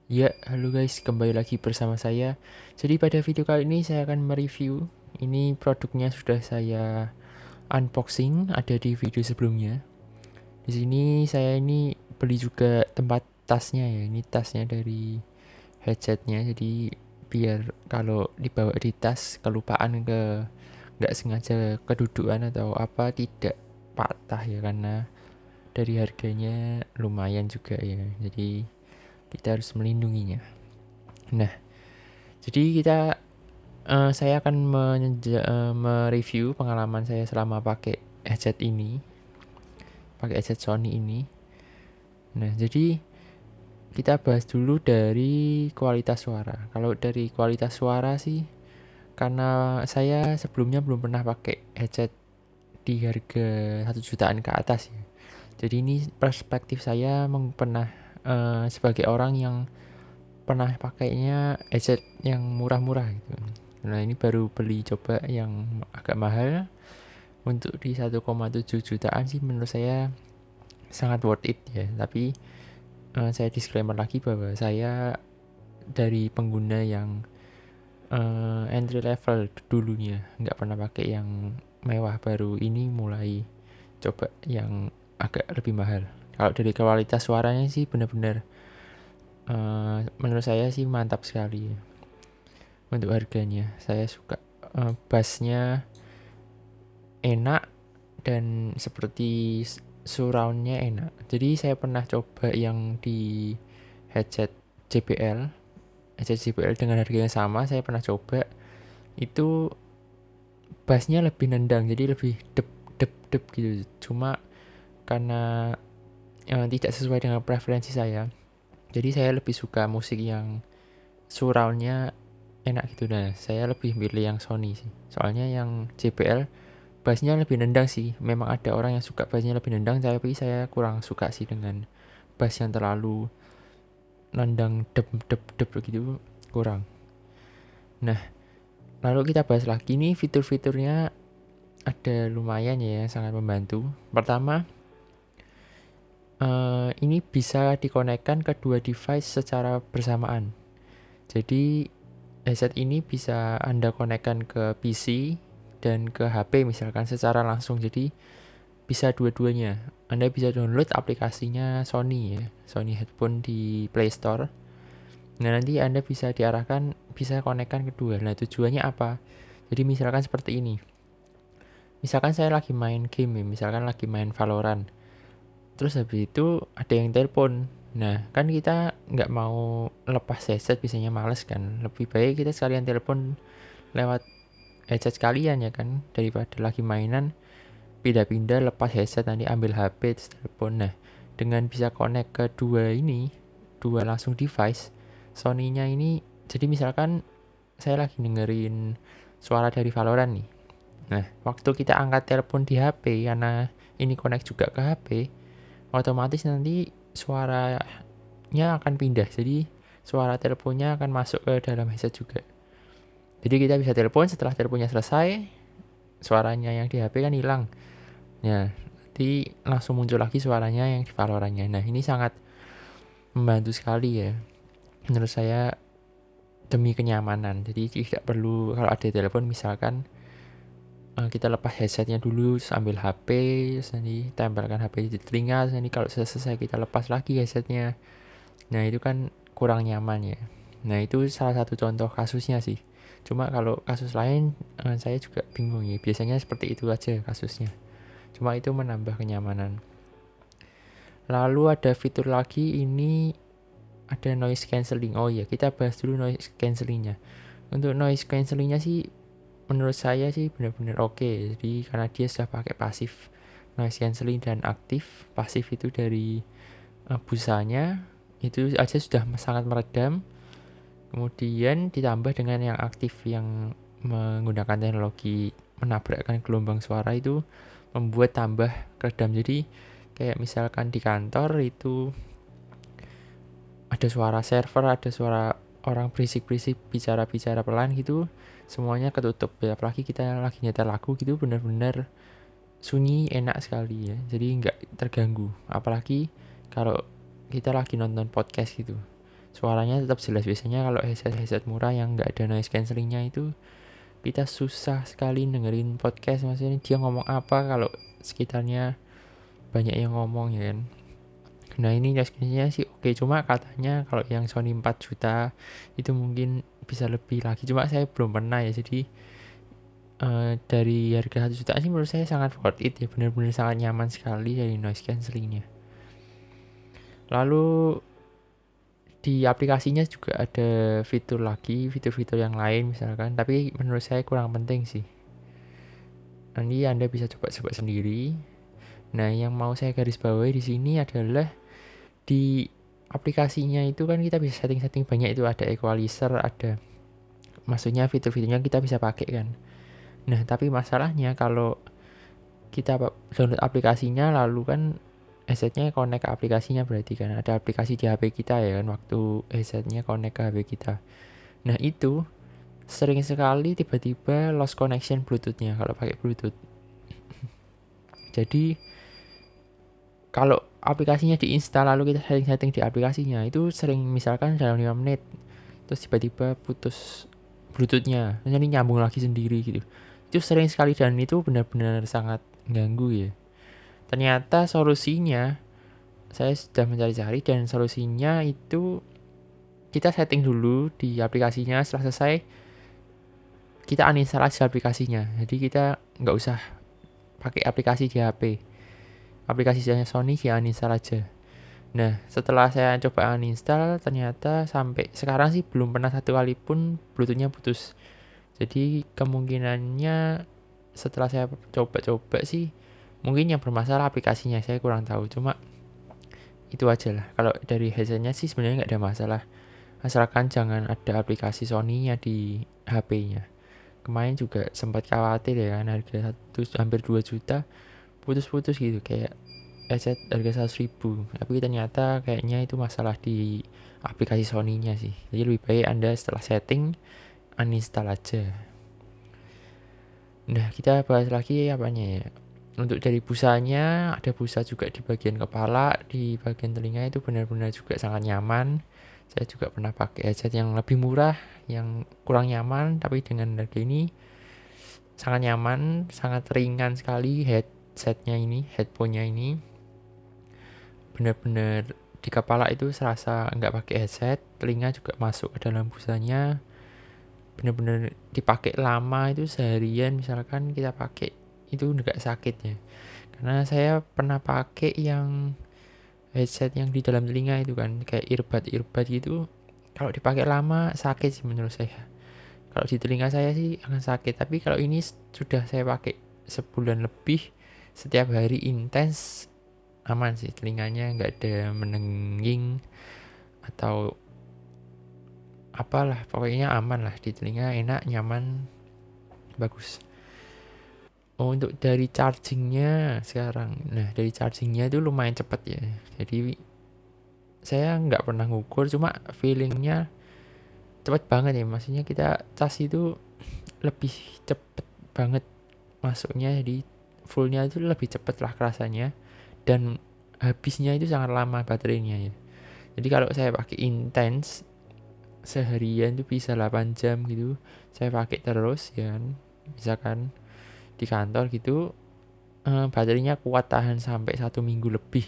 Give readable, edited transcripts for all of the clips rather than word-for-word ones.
Ya, halo guys, kembali lagi bersama saya. Jadi pada video kali ini saya akan mereview. Ini produknya sudah saya unboxing, ada di video sebelumnya. Di sini saya ini beli juga tempat tasnya ya. Ini tasnya dari headsetnya. Jadi biar kalau dibawa di tas kelupaan nggak sengaja kedudukan atau apa tidak patah ya, karena dari harganya lumayan juga ya. Jadi kita harus melindunginya. Nah, jadi saya akan mereview pengalaman saya selama pakai headset Sony ini. Nah, jadi kita bahas dulu dari kualitas suara. Kalau dari kualitas suara sih, karena saya sebelumnya belum pernah pakai headset di harga 1 jutaan ke atas ya. Jadi ini perspektif saya sebagai orang yang pernah pakainya headset yang murah-murah gitu. Nah, ini baru beli coba yang agak mahal. Untuk di 1,7 jutaan sih menurut saya sangat worth it ya. Tapi saya disclaimer lagi bahwa saya dari pengguna yang entry level dulunya, nggak pernah pakai yang mewah, baru ini mulai coba yang agak lebih mahal. Kalau dari kualitas suaranya sih benar-benar menurut saya sih mantap sekali ya. Untuk harganya saya suka bassnya enak dan seperti surroundnya enak. Jadi saya pernah coba yang di headset JBL, headset JBL dengan harga yang sama, saya pernah coba itu bassnya lebih nendang, jadi lebih dep dep dep gitu. Cuma karena tidak sesuai dengan preferensi saya, jadi saya lebih suka musik yang surroundnya enak gitu. Nah, saya lebih milih yang Sony sih. Soalnya yang JBL bassnya lebih nendang sih. Memang ada orang yang suka bassnya lebih nendang, tapi saya kurang suka sih dengan bass yang terlalu nendang dep dep dep gitu, kurang. Nah, lalu kita bahas lagi nih fitur-fiturnya, ada lumayan ya, sangat membantu. Pertama, ini bisa dikonekkan ke dua device secara bersamaan. Jadi headset ini bisa Anda konekkan ke PC dan ke HP misalkan secara langsung. Jadi bisa dua-duanya. Anda bisa download aplikasinya Sony ya, Sony Headphone di Play Store. Nah, nanti Anda bisa konekkan kedua. Nah, tujuannya apa? Jadi misalkan seperti ini. Misalkan saya lagi main game ya, misalkan lagi main Valorant. Terus habis itu ada yang telepon. Nah, kan kita nggak mau lepas headset, biasanya males kan. Lebih baik kita sekalian telepon lewat headset sekalian ya kan, daripada lagi mainan pindah-pindah lepas headset nanti ambil HP terus telepon. Nah, dengan bisa connect ke dua langsung device Sony-nya ini, jadi misalkan saya lagi dengerin suara dari Valorant nih. Nah, waktu kita angkat telepon di HP, karena ini connect juga ke HP, otomatis nanti suaranya akan pindah. Jadi suara teleponnya akan masuk ke dalam headset juga. Jadi kita bisa telepon, setelah teleponnya selesai, suaranya yang di HP kan hilang. Nah, nanti langsung muncul lagi suaranya yang di Valorantnya. Nah, ini sangat membantu sekali ya, menurut saya, demi kenyamanan. Jadi tidak perlu kalau ada telepon misalkan kita lepas headsetnya dulu, terus ambil HP, terus nanti tempelkan HP di telinga, terus nanti kalau sudah selesai kita lepas lagi headsetnya. Nah, itu kan kurang nyaman ya. Nah, itu salah satu contoh kasusnya sih. Cuma kalau kasus lain saya juga bingung ya. Biasanya seperti itu aja kasusnya. Cuma itu menambah kenyamanan. Lalu ada fitur lagi, ini ada noise cancelling. Oh iya, kita bahas dulu noise cancellingnya. Untuk noise cancellingnya sih menurut saya sih benar-benar oke. Jadi karena dia sudah pakai pasif noise cancelling dan aktif. Pasif itu dari busanya itu aja sudah sangat meredam. Kemudian ditambah dengan yang aktif yang menggunakan teknologi menabrakkan gelombang suara, itu membuat tambah redam. Jadi kayak misalkan di kantor itu ada suara server, ada suara orang berisik-berisik bicara-bicara pelan gitu, semuanya ketutup ya. Apalagi kita lagi nyetel lagu gitu, benar-benar sunyi, enak sekali ya. Jadi nggak terganggu. Apalagi kalau kita lagi nonton podcast gitu, suaranya tetap jelas. Biasanya kalau headset murah yang nggak ada noise cancellingnya itu kita susah sekali dengerin podcast, maksudnya dia ngomong apa kalau sekitarnya banyak yang ngomong ya kan. Nah ini noise cancellingnya sih oke, cuma katanya kalau yang Sony 4 juta itu mungkin bisa lebih lagi, cuma saya belum pernah ya. Jadi dari harga 1 juta sih menurut saya sangat worth it ya, benar-benar sangat nyaman sekali dari noise cancellingnya. Lalu di aplikasinya juga ada fitur-fitur yang lain misalkan, tapi menurut saya kurang penting sih. Nanti Anda bisa coba-coba sendiri. Nah, yang mau saya garis bawahi di sini adalah di aplikasinya itu kan kita bisa setting-setting banyak, itu ada equalizer, ada maksudnya fitur-fiturnya kita bisa pakai kan. Nah, tapi masalahnya kalau kita download aplikasinya lalu kan headsetnya connect ke aplikasinya, berarti kan ada aplikasi di HP kita ya kan, waktu headsetnya connect ke HP kita. Nah itu sering sekali tiba-tiba lost connection Bluetooth-nya kalau pakai Bluetooth. Jadi kalau aplikasinya diinstal lalu kita setting-setting di aplikasinya, itu sering misalkan dalam 5 menit terus tiba-tiba putus Bluetooth-nya, jadi nyambung lagi sendiri gitu. Itu sering sekali dan itu benar-benar sangat ganggu ya. Ternyata solusinya saya sudah mencari-cari dan solusinya itu kita setting dulu di aplikasinya, setelah selesai kita uninstall aja aplikasinya. Jadi kita nggak usah pakai aplikasi di HP. Aplikasinya Sony ya uninstall aja. Nah, setelah saya coba uninstall, ternyata sampai sekarang sih belum pernah satu kali pun Bluetooth-nya putus. Jadi kemungkinannya setelah saya coba-coba sih mungkin yang bermasalah aplikasinya, saya kurang tahu. Cuma itu aja lah. Kalau dari headsetnya sih sebenarnya nggak ada masalah, asalkan jangan ada aplikasi Sony-nya di HP-nya. Kemarin juga sempat khawatir ya kan, harga hampir 2 juta putus-putus gitu, kayak headset harga 100.000, tapi ternyata kayaknya itu masalah di aplikasi Sony-nya sih. Jadi lebih baik Anda setelah setting uninstall aja. Nah, kita bahas lagi apanya ya. Untuk dari busanya, ada busa juga di bagian kepala, di bagian telinga itu benar-benar juga sangat nyaman. Saya juga pernah pakai headset yang lebih murah, yang kurang nyaman, tapi dengan harga ini sangat nyaman, sangat ringan sekali headsetnya ini, headphone-nya ini. Benar-benar di kepala itu serasa nggak pakai headset, telinga juga masuk ke dalam busanya. Benar-benar dipakai lama, itu seharian misalkan kita pakai itu nggak sakit ya. Karena saya pernah pakai yang headset yang di dalam telinga itu kan, kayak earbud gitu, kalau dipakai lama sakit sih menurut saya. Kalau di telinga saya sih akan sakit, tapi kalau ini sudah saya pakai sebulan lebih, setiap hari intens, aman sih telinganya, nggak ada menengging atau apalah, pokoknya aman lah di telinga, enak, nyaman, bagus. Untuk dari chargingnya sekarang, nah dari chargingnya itu lumayan cepat ya. Jadi saya nggak pernah ngukur, cuma feelingnya cepat banget ya. Maksudnya kita cas itu lebih cepet banget masuknya, jadi fullnya itu lebih cepet lah kerasanya, dan habisnya itu sangat lama baterainya ya. Jadi kalau saya pakai intens seharian itu bisa 8 jam gitu, saya pakai terus ya kan, misalkan di kantor gitu, baterainya kuat tahan sampai 1 minggu lebih.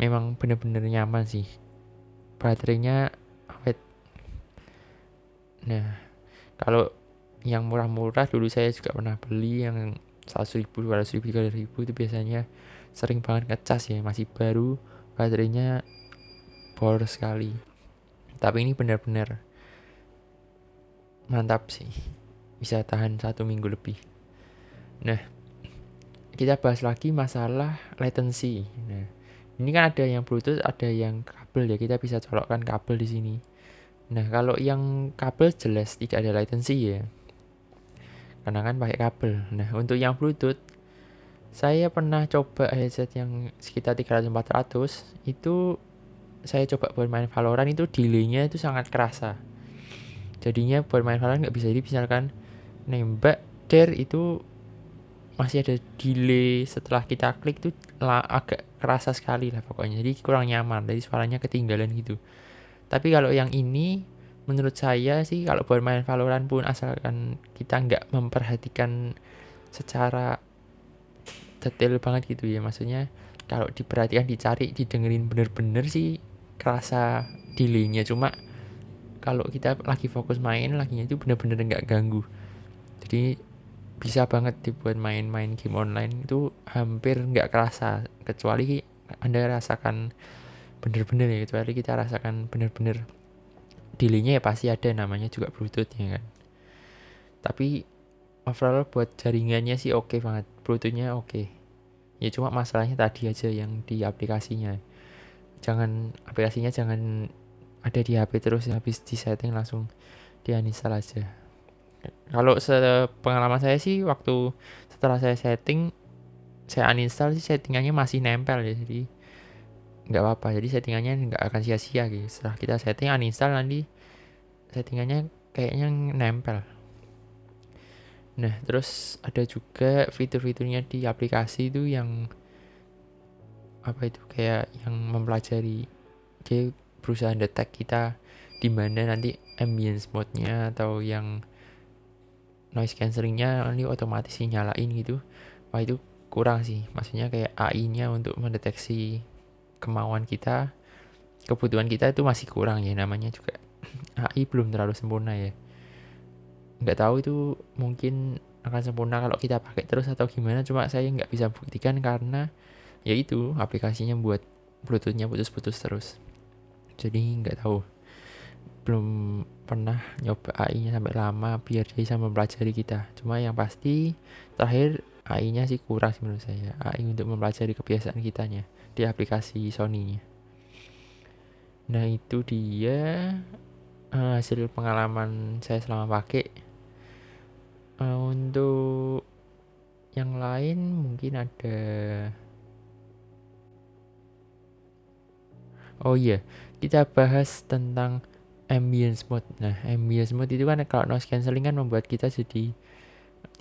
Memang bener-bener nyaman sih, baterainya awet. Nah, kalau yang murah-murah dulu saya juga pernah beli yang 100.000, 200.000, 300.000 itu biasanya sering banget ngecas ya, masih baru baterainya boros sekali. Tapi ini benar-benar mantap sih, bisa tahan 1 minggu lebih. Nah, kita bahas lagi masalah latency. Nah, ini kan ada yang Bluetooth, ada yang kabel ya, kita bisa colokkan kabel di sini. Nah, kalau yang kabel jelas tidak ada latency ya, karena kan pakai kabel. Nah, untuk yang Bluetooth, saya pernah coba headset yang sekitar 300-400, itu saya coba buat main Valorant, itu delay-nya itu sangat kerasa. Jadinya buat main Valorant nggak bisa, jadi misalkan nembak itu masih ada delay setelah kita klik tuh agak kerasa sekali lah pokoknya, jadi kurang nyaman, jadi suaranya ketinggalan gitu. Tapi kalau yang ini menurut saya sih kalau buat main Valorant pun asalkan kita nggak memperhatikan secara detail banget gitu ya, maksudnya kalau diperhatikan, dicari, didengerin bener-bener sih kerasa delaynya. Cuma kalau kita lagi fokus main, laginya itu bener-bener nggak ganggu. Jadi bisa banget dibuat main-main game online itu hampir nggak kerasa, kecuali Anda rasakan bener-bener ya, kecuali kita rasakan bener-bener delaynya ya pasti ada, namanya juga Bluetooth ya kan. Tapi overall buat jaringannya sih oke banget, Bluetoothnya oke. Ya cuma masalahnya tadi aja yang di aplikasinya. Aplikasinya jangan ada di HP terus, habis di setting langsung di-uninstall aja. Kalau sepengalaman saya sih waktu setelah saya setting, saya uninstall sih settingannya masih nempel ya, jadi nggak apa-apa. Jadi settingannya nggak akan sia-sia gitu. Setelah kita setting uninstall, nanti settingannya kayaknya nempel. Nah, terus ada juga fitur-fiturnya di aplikasi itu yang apa itu, kayak yang mempelajari, dia berusaha detect kita di mana nanti ambience mode-nya atau yang noise cancelling-nya nanti otomatis nyalain gitu. Wah, itu kurang sih. Maksudnya kayak AI-nya untuk mendeteksi kemauan kita, kebutuhan kita itu masih kurang ya, namanya juga AI belum terlalu sempurna ya. Nggak tahu itu mungkin akan sempurna kalau kita pakai terus atau gimana, cuma saya nggak bisa buktikan karena ya itu aplikasinya buat Bluetooth-nya putus-putus terus. Jadi nggak tahu, belum pernah nyoba AI-nya sampai lama biar dia bisa mempelajari kita. Cuma yang pasti terakhir AI-nya sih kurang sih menurut saya, AI untuk mempelajari kebiasaan kitanya di aplikasi Sony-nya. Nah, itu dia hasil pengalaman saya selama pakai. Untuk yang lain mungkin ada, oh iya, kita bahas tentang ambience mode. Nah, ambience mode itu kan kalau noise cancelling kan membuat kita jadi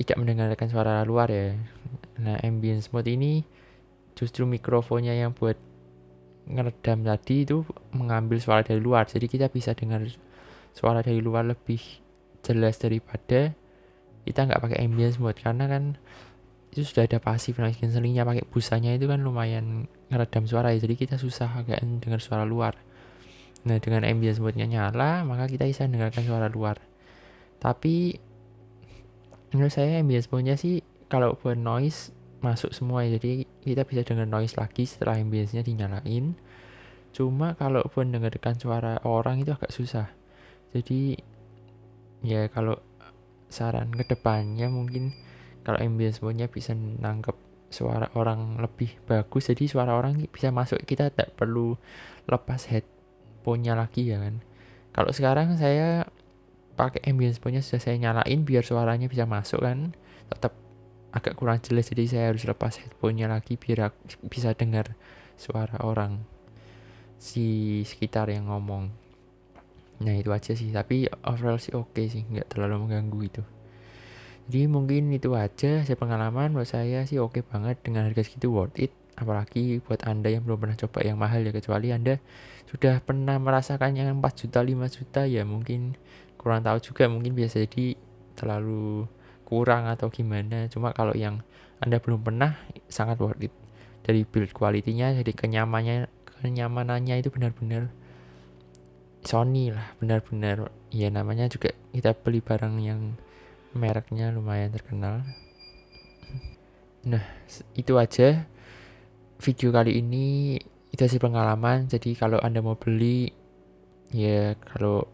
tidak mendengarkan suara luar ya. Nah, ambience mode ini justru mikrofonnya yang buat ngeredam tadi itu mengambil suara dari luar. Jadi kita bisa dengar suara dari luar lebih jelas daripada kita nggak pakai ambience mode, karena kan itu sudah ada pasif noise cancellingnya, pakai busanya itu kan lumayan ngeredam suara ya, jadi kita susah agak dengar suara luar. Nah, dengan ambience mode-nya nyala, maka kita bisa dengarkan suara luar. Tapi menurut saya ambience mode-nya sih kalau buat noise masuk semua ya, jadi kita bisa dengar noise lagi setelah ambience-nya dinyalain. Cuma kalau buat dengarkan suara orang itu agak susah. Jadi ya kalau saran kedepannya mungkin kalau ambience mode-nya bisa nangkep suara orang lebih bagus, jadi suara orang bisa masuk, kita tak perlu lepas headphone-nya lagi ya kan. Kalau sekarang saya pakai ambience mode-nya sudah saya nyalain biar suaranya bisa masuk kan, tetap agak kurang jelas, jadi saya harus lepas headphone-nya lagi biar bisa dengar suara orang si sekitar yang ngomong. Nah, itu aja sih, tapi overall sih oke sih, nggak terlalu mengganggu itu. Jadi mungkin itu aja saya pengalaman, menurut saya sih oke banget, dengan harga segitu worth it. Apalagi buat Anda yang belum pernah coba yang mahal ya, kecuali Anda sudah pernah merasakan yang 4 juta 5 juta ya mungkin kurang tahu juga, mungkin biasa jadi terlalu kurang atau gimana. Cuma kalau yang Anda belum pernah, sangat worth it. Dari build quality-nya, jadi kenyamanannya itu benar-benar Sony lah, benar-benar ya, namanya juga kita beli barang yang mereknya lumayan terkenal. Nah, itu aja video kali ini, itu hasil pengalaman. Jadi kalau Anda mau beli, ya kalau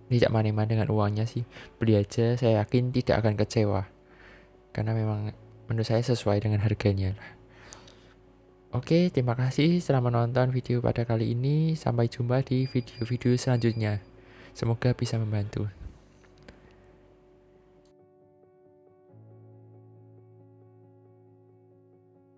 tidak main-main dengan uangnya sih, beli aja, saya yakin tidak akan kecewa. Karena memang menurut saya sesuai dengan harganya lah. Oke, terima kasih telah menonton video pada kali ini. Sampai jumpa di video-video selanjutnya. Semoga bisa membantu.